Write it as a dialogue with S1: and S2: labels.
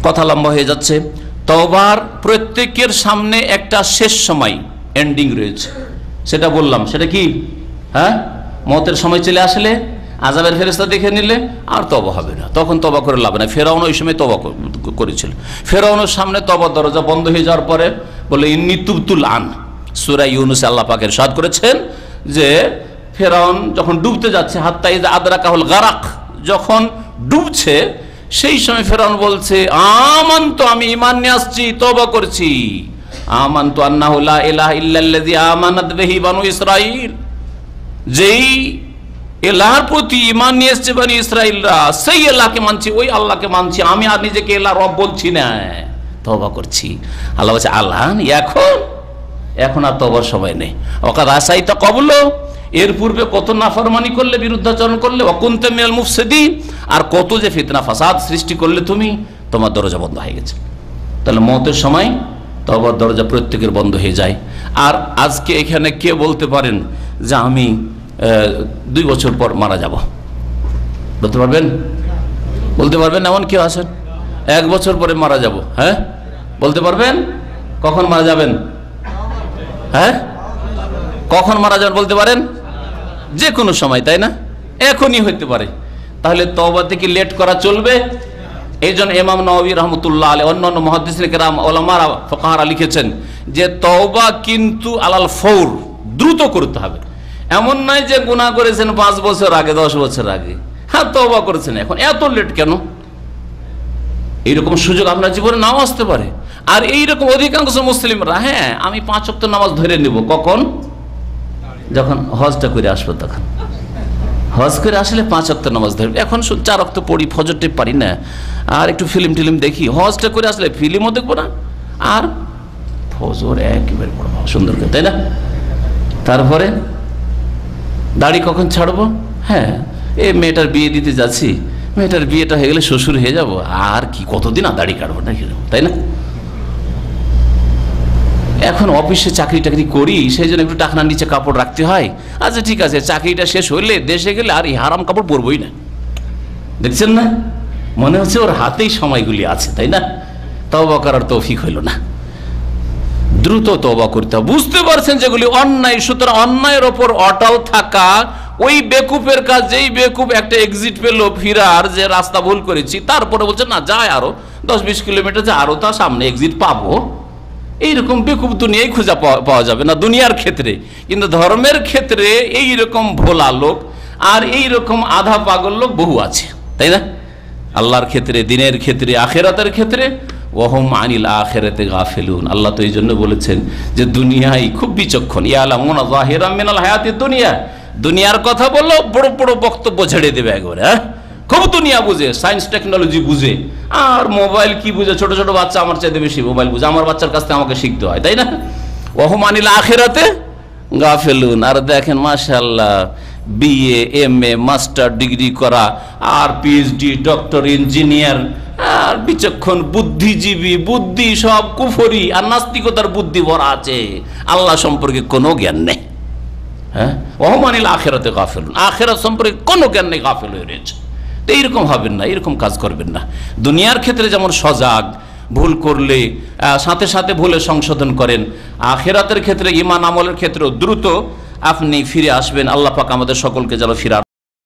S1: কথা লম্বা হয়ে যাচ্ছে। তওবার প্রত্যেকের সামনে একটা শেষ সময় এন্ডিং রয়েছে, সেটা বললাম। সেটা কি? হ্যাঁ, মতের সময় চলে আসলে আযাবের ফেরেশতা দেখে নিলে আর তওবা হবে না, তখন তওবা করে লাভ না। ফেরাউন ওই সময় তওবা করেছিল। ফেরাউনের সামনে তওবার দরজা বন্ধ হয়ে যাওয়ার পরে বলে ইন্নী তুবতুল আন। সূরা ইউনূসে আল্লাহ পাক ইরশাদ করেছেন যে ফেরাউন যখন ডুবতে যাচ্ছে, হাত্তা ইযা আদরাকাহুল গারাক, যখন ডুবছে সেই সময় ফেরাউন বলছে আমানতু, আমি ঈমান নিয়ে আসছি, তওবা করছি। আমানতু আন্নাহু লা ইলাহা ইল্লাল্লাযী আমানাত বিহি বানু ইসরাঈল, যেই এলাহর প্রতি ঈমান নিয়ে এসেছে বনি ইসরাঈলরা, সেই আল্লাহকে মানছি, ওই আল্লাহকে মানছি, আমি আর নিজেকে আল্লাহ রব বলছি না, তওবা করছি। আল্লাহ বলছে আল্লাহ এখন আর তওবার সময় নেই। ওয়াকাদ আসাইতা ক্বাবলু, এর পূর্বে কত নাফরমানি করলে, বিরুদ্ধাচরণ করলে, ওয়া কুনতা মিনাল মুফসিদিন, আর কত যে ফিতনা ফাসাদ সৃষ্টি করলে তুমি, তোমার দরজা বন্ধ হয়ে গেছে। তাহলে মওতের সময় তওবার দরজা প্রত্যেকের বন্ধ হয়ে যায়। আর আজকে এখানে কে বলতে পারেন যে আমি 2 বছর পর মারা যাব? বলতে পারবেন? বলতে পারবেন? এমন কেউ আছেন 1 বছর পরে মারা যাব? হ্যাঁ, বলতে পারবেন? কখন মারা যাবেন? হ্যাঁ, কখন মারা যাবেন বলতে পারেন? যে কোনো সময়, তাই না? এখনই হইতে পারে। তাহলে তওবাতে কি লেট করা চলবে? এই জন্য ইমাম নওয়াবী রাহমাতুল্লাহ আলাইহি, অন্যান্য মুহাদ্দিসিনে কেরাম, ওলামারা, ফুকাহারা লিখেছেন যে তওবা কিন্তু আলাল ফৌর, দ্রুত করতে হবে। এমন নয় যে গুনাহ করেছেন 5 বছর আগে, 10 বছর আগে, হ্যাঁ তওবা করেছেন এখন, এত লেট কেন? এইরকম সুযোগ আপনার জীবনে নাও আসতে পারে। আর এইরকম অধিকাংশ মুসলিমরা, হ্যাঁ আমি 5 ওয়াক্ত নামাজ ধরে নেব, কখন? যখন হজটা করে আসবো, তখন হজ করে আসলে 5 ওয়াক্ত নামাজ ধরবে। এখন 4 ওয়াক্ত পড়ি, ফজরটা পারি না, আর একটু ফিল্ম টিলিম দেখি। হজটা করে আসলে ফিল্মও দেখবো না, আর ফজর একেবারে পড়বো সুন্দর করে, তাই না? তারপরে দাড়ি কখন ছাড়বো? হ্যাঁ, এই মেয়েটার বিয়ে দিতে যাচ্ছি, মেয়েটার বিয়েটা হয়ে গেলে শ্বশুর হয়ে যাব, আর কি কতদিন আর দাড়ি কাটবো না, তাই না? এখন অফিসে চাকরি টাকরি করি, সেই জন্য একটু টাকনার নিচে কাপড় রাখতে হয়। আচ্ছা ঠিক আছে, চাকরিটা শেষ হইলে দেশে গেলে আর এই হারাম কাপড় পরবই না। দেখছেন না, মনে হচ্ছে ওর হাতেই সময়গুলি আছে, তাই না? তওবা করার তৌফিক হইল না। দ্রুত তওবা করতে হবে। বুঝতে পারছেন যেগুলি অন্যায়, সুতরাং অন্যায়ের ওপর অটল থাকা ওই বেকুফের কাজ। যেই বেকুফ একটা এক্সিট পেল ফিরার, যে রাস্তা ভুল করেছি, তারপরে বলছে না যায় আরো 10-20 কিলোমিটার, যে আরো তার সামনে এক্সিট পাবো। এইরকম বেকুফ দুনিয়ায় খুঁজে পাওয়া যাবে না দুনিয়ার ক্ষেত্রে, কিন্তু ধর্মের ক্ষেত্রে এইরকম ভোলা লোক আর এইরকম আধা পাগল লোক বহু আছে, তাই না? আল্লাহর ক্ষেত্রে, দিনের ক্ষেত্রে, আখেরাতের ক্ষেত্রে ওয়াহুম আনিল আখিরাতি গাফিলুন। আল্লাহ তো এই জন্য বলেছেন যে দুনিয়ায় খুব বিচক্ষণ, ইয়ালামুনা যাহিরাম মিনাল হায়াতিদ দুনিয়া, দুনিয়ার কথা বললো বড় বড় বক্তব্য ছেড়ে দেবে একবারে। হ্যাঁ, খুব দুনিয়া বুঝে, সায়েন্স টেকনোলজি বুঝে, আর মোবাইল কি বুঝে? ছোট ছোট বাচ্চা আমার চাইতে বেশি মোবাইল বুঝে, আমার বাচ্চার কাছ থেকে আমাকে শিখতে হয়, তাই না? ওয়াহুম আনিল আখিরাতি গাফিলুন। আর দেখেন মাশাআল্লাহ, বিএ, এমএ, মাস্টার ডিগ্রি করা, আর পিএইচডি, ডক্টর, ইঞ্জিনিয়ার, আর বিচক্ষণ বুদ্ধিজীবী, বুদ্ধি সব কুফরি আর নাস্তিকতার বুদ্ধি ভরা আছে, আল্লাহ সম্পর্কে কোনো জ্ঞান নেই। হ্যাঁ, ওয়াহুম আনিল আখিরাতি গাফিলুন, আখিরাত সম্পর্কে কোনো জ্ঞান নেই, গাফিল হয়ে রয়েছে। তো এইরকম হবেন না, এরকম কাজ করবেন না। দুনিয়ার ক্ষেত্রে যেমন সজাগ, ভুল করলে সাথে সাথে ভুলে সংশোধন করেন, আখিরাতের ক্ষেত্রে, ঈমান আমলের ক্ষেত্রেও দ্রুত আপনি ফিরে আসবেন। আল্লাহ পাক আমাদের সকলকে যেন ফিরার